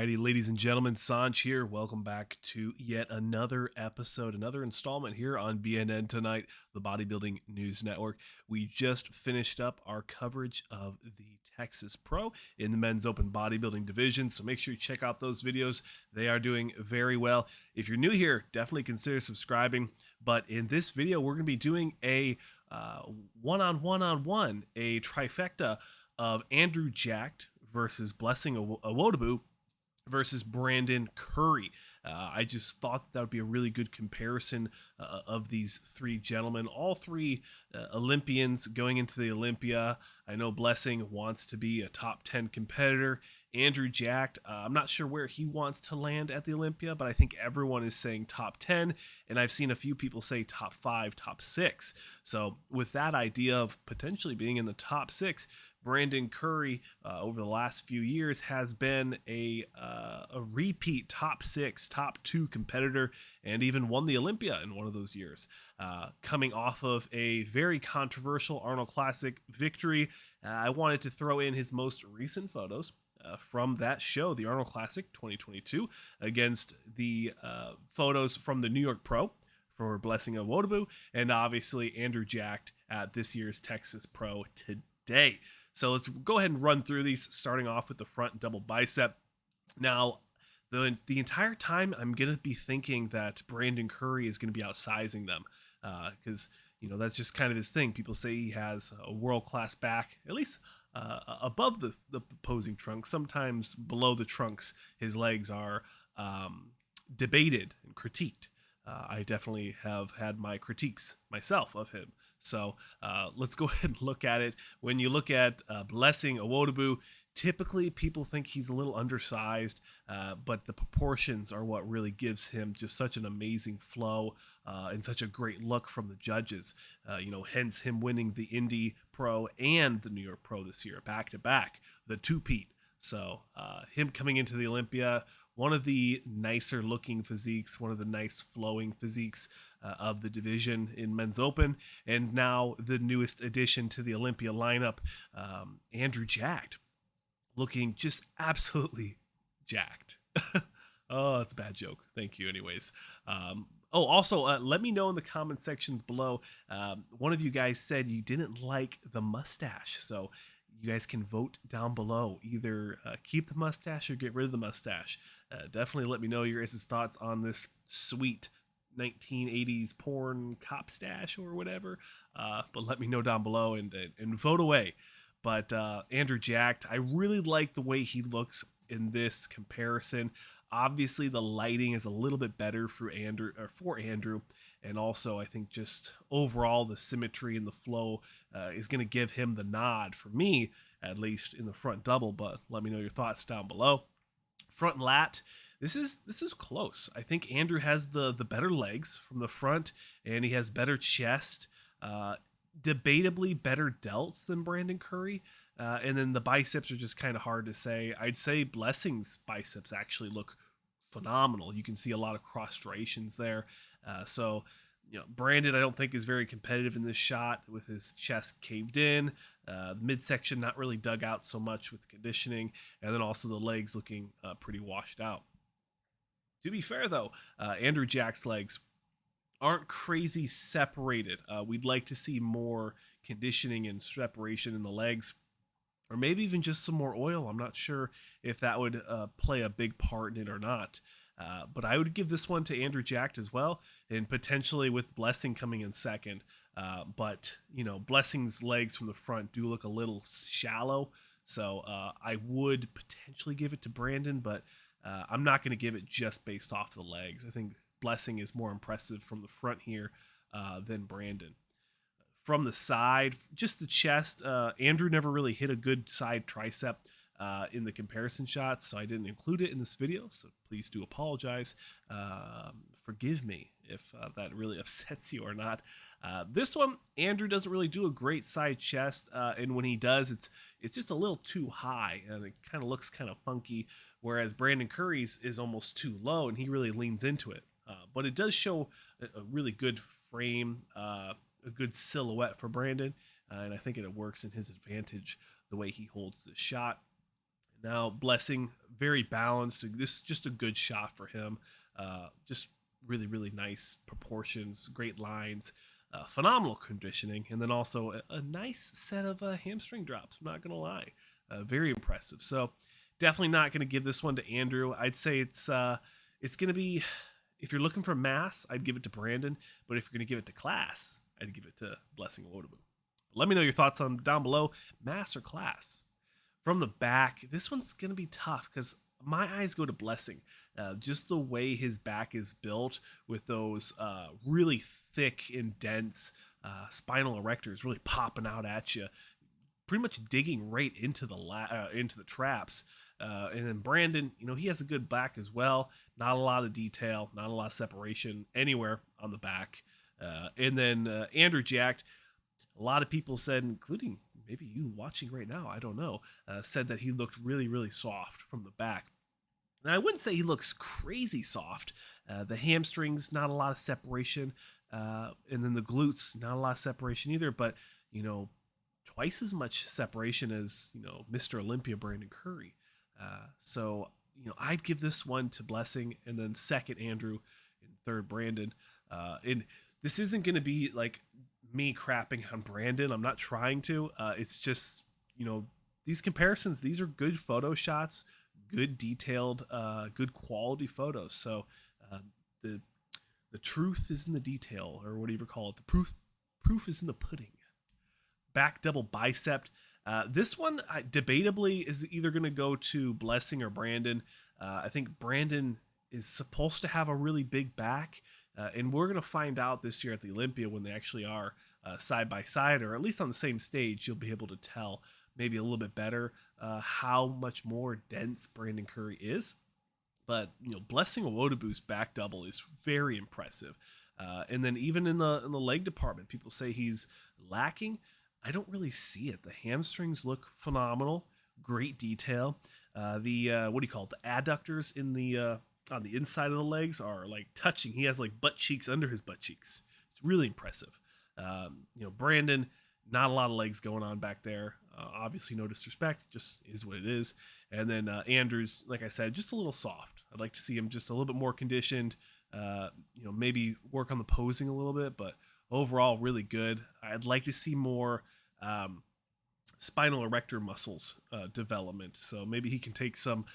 Alrighty, ladies and gentlemen, Sanj here. Welcome back to yet another episode, another installment here on BNN Tonight, the Bodybuilding News Network. We just finished up our coverage of the Texas Pro in the men's open bodybuilding division, so make sure you check out those videos. They are doing very well. If you're new here, definitely consider subscribing. But in this video, we're going to be doing a one-on-one, a trifecta of Andrew Jacked versus Blessing Awodibu versus Brandon Curry. I just thought that would be a really good comparison of these three gentlemen. All three Olympians going into the Olympia. I know Blessing wants to be a top 10 competitor. Andrew Jacked, I'm not sure where he wants to land at the Olympia, but I think everyone is saying top 10, and I've seen a few people say top 5, top 6. So with that idea of potentially being in the top 6, Brandon Curry over the last few years has been a repeat top 6, top 2 competitor, and even won the Olympia in one of those years. Coming off of a very controversial Arnold Classic victory, I wanted to throw in his most recent photos from that show, the Arnold Classic 2022, against the photos from the New York Pro for Blessing Awodibu, and obviously Andrew Jacked at this year's Texas Pro today. So let's go ahead and run through these, starting off with the front double bicep. Now, the entire time I'm going to be thinking that Brandon Curry is going to be outsizing them because, that's just kind of his thing. People say he has a world-class back, at least above the posing trunks. Sometimes below the trunks, his legs are debated and critiqued. I definitely have had my critiques myself of him. So let's go ahead and look at it. When you look at Blessing Awodibu, typically people think he's a little undersized, but the proportions are what really gives him just such an amazing flow and such a great look from the judges. Hence him winning the Indy Pro and the New York Pro this year, back to back, the two-peat. So him coming into the Olympia, one of the nicer looking physiques, one of the nice flowing physiques of the division in men's open, and now the newest addition to the Olympia lineup, Andrew Jacked, looking just absolutely jacked. Oh, that's a bad joke. Thank you anyways. Also, let me know in the comment sections below. One of you guys said you didn't like the mustache, so you guys can vote down below. Either keep the mustache or get rid of the mustache. Definitely let me know your guys' thoughts on this sweet 1980s porn cop stash or whatever. But let me know down below and vote away. But Andrew Jacked, I really like the way he looks in this comparison. Obviously, the lighting is a little bit better for Andrew, and also I think just overall the symmetry and the flow is going to give him the nod for me, at least in the front double. But let me know your thoughts down below. Front lat, this is close. I think Andrew has the better legs from the front, and he has better chest. Debatably better delts than Brandon Curry. And then the biceps are just kind of hard to say. I'd say Blessing's biceps actually look phenomenal. You can see a lot of cross striations there. Brandon, I don't think is very competitive in this shot with his chest caved in. Midsection not really dug out so much with conditioning. And then also the legs looking pretty washed out. To be fair, though, Andrew Jack's legs aren't crazy separated. We'd like to see more conditioning and separation in the legs, or maybe even just some more oil. I'm not sure if that would play a big part in it or not. But I would give this one to Andrew Jacked as well, and potentially with Blessing coming in second. But Blessing's legs from the front do look a little shallow, so I would potentially give it to Brandon, but I'm not going to give it just based off the legs. I think Blessing is more impressive from the front here than Brandon. From the side, just the chest, Andrew never really hit a good side tricep in the comparison shots, so I didn't include it in this video, so please do apologize. Forgive me if that really upsets you or not. This one, Andrew doesn't really do a great side chest, and when he does, it's just a little too high, and it kind of looks kind of funky, whereas Brandon Curry's is almost too low, and he really leans into it. But it does show a really good frame, a good silhouette for Brandon, and I think it works in his advantage the way he holds the shot. Now, Blessing, very balanced. This is just a good shot for him. Just really, really nice proportions, great lines, phenomenal conditioning, and then also a nice set of hamstring drops. I'm not going to lie. Very impressive. So, definitely not going to give this one to Andrew. I'd say it's going to be, if you're looking for mass, I'd give it to Brandon. But if you're going to give it to class, I'd give it to Blessing Awodibu. Let me know your thoughts on down below, mass or class. From the back, this one's going to be tough because my eyes go to Blessing. Just the way his back is built with those really thick and dense spinal erectors really popping out at you, pretty much digging right into the traps. And then Brandon, he has a good back as well. Not a lot of detail, not a lot of separation anywhere on the back. And then Andrew Jacked, a lot of people said, including maybe you watching right now, I don't know, said that he looked really, really soft from the back. And I wouldn't say he looks crazy soft. The hamstrings, not a lot of separation. And then the glutes, not a lot of separation either. But, twice as much separation as, Mr. Olympia Brandon Curry. So, I'd give this one to Blessing, and then second Andrew, and third Brandon. And this isn't going to be like me crapping on Brandon. I'm not trying to. It's just, these comparisons, these are good photo shots, good detailed, good quality photos. So the truth is in the detail, or whatever you call it. The proof is in the pudding. Back double bicep. This one debatably is either going to go to Blessing or Brandon. I think Brandon is supposed to have a really big back. And we're going to find out this year at the Olympia when they actually are side by side, or at least on the same stage. You'll be able to tell maybe a little bit better how much more dense Brandon Curry is. But Blessing Awodibu's back double is very impressive. And then even in the leg department, people say he's lacking. I don't really see it. The hamstrings look phenomenal, great detail. The adductors in the on the inside of the legs are like touching. He has like butt cheeks under his butt cheeks. It's really impressive. Brandon, not a lot of legs going on back there. Obviously, no disrespect, just is what it is. And then Andrews, like I said, just a little soft. I'd like to see him just a little bit more conditioned. Maybe work on the posing a little bit, but overall, really good. I'd like to see more spinal erector muscles development. So maybe he can take some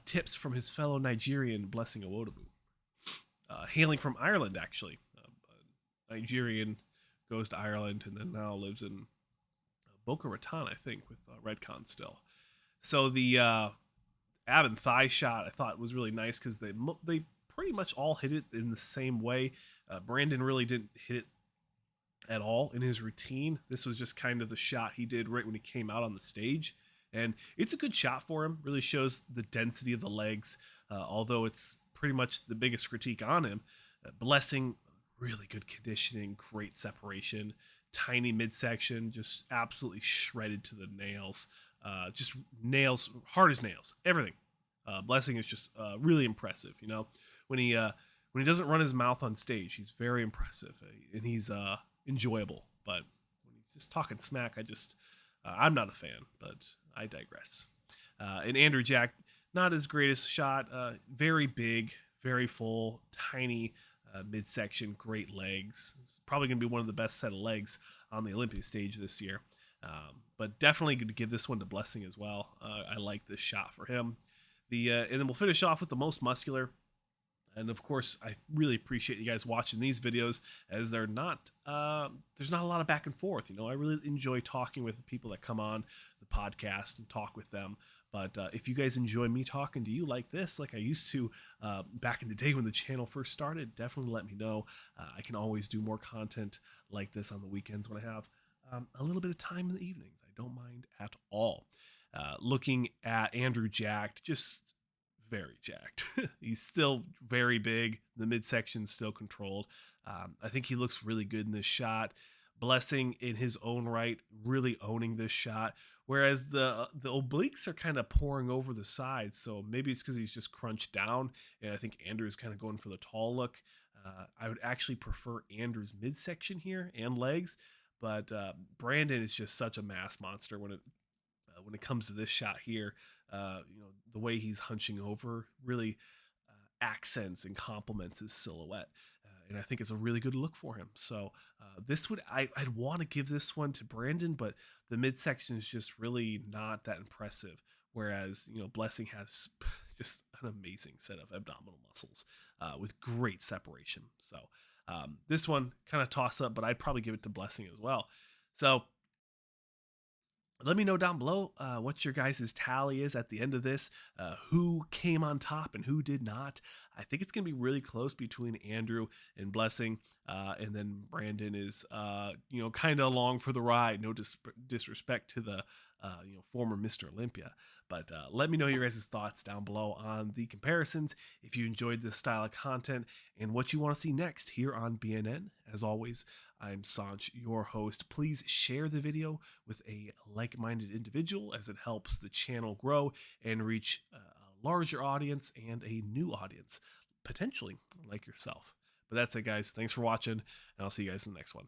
tips from his fellow Nigerian, Blessing Awodibu. Hailing from Ireland, actually. Nigerian, goes to Ireland, and then now lives in Boca Raton, I think, with Redcon still. So the ab and thigh shot I thought was really nice because they pretty much all hit it in the same way. Brandon really didn't hit it at all in his routine. This was just kind of the shot he did right when he came out on the stage. And it's a good shot for him. Really shows the density of the legs, although it's pretty much the biggest critique on him. Blessing, really good conditioning, great separation, tiny midsection, just absolutely shredded to the nails. Just nails, hard as nails, everything. Blessing is just really impressive. When he doesn't run his mouth on stage, he's very impressive, and he's enjoyable. But when he's just talking smack, I'm not a fan, but I digress. And Andrew Jack, not his greatest shot. Very big, very full, tiny midsection, great legs. It's probably going to be one of the best set of legs on the Olympia stage this year. But definitely going to give this one to Blessing as well. I like this shot for him. And then we'll finish off with the most muscular. And of course, I really appreciate you guys watching these videos, as there's not a lot of back and forth. I really enjoy talking with the people that come on the podcast and talk with them. But if you guys enjoy me talking to you like this, like I used to back in the day when the channel first started, definitely let me know. I can always do more content like this on the weekends when I have a little bit of time in the evenings. I don't mind at all. Looking at Andrew Jacked, just very jacked. He's still very big. The midsection's still controlled. I think he looks really good in this shot. Blessing in his own right, really owning this shot. Whereas the obliques are kind of pouring over the sides. So maybe it's because he's just crunched down. And I think Andrew's kind of going for the tall look. I would actually prefer Andrew's midsection here and legs. But Brandon is just such a mass monster when it comes to this shot here. the way he's hunching over really accents and complements his silhouette. And I think it's a really good look for him. So I'd want to give this one to Brandon, but the midsection is just really not that impressive. Whereas, Blessing has just an amazing set of abdominal muscles with great separation. So this one kind of toss up, but I'd probably give it to Blessing as well. So let me know down below what your guys' tally is at the end of this, who came on top and who did not. I think it's going to be really close between Andrew and Blessing, and then Brandon is, kind of along for the ride. No disrespect to the, former Mr. Olympia. But let me know your guys' thoughts down below on the comparisons, if you enjoyed this style of content, and what you want to see next here on BNN. As always, I'm Sanch, your host. Please share the video with a like-minded individual, as it helps the channel grow and reach a larger audience and a new audience, potentially like yourself. But that's it, guys. Thanks for watching, and I'll see you guys in the next one.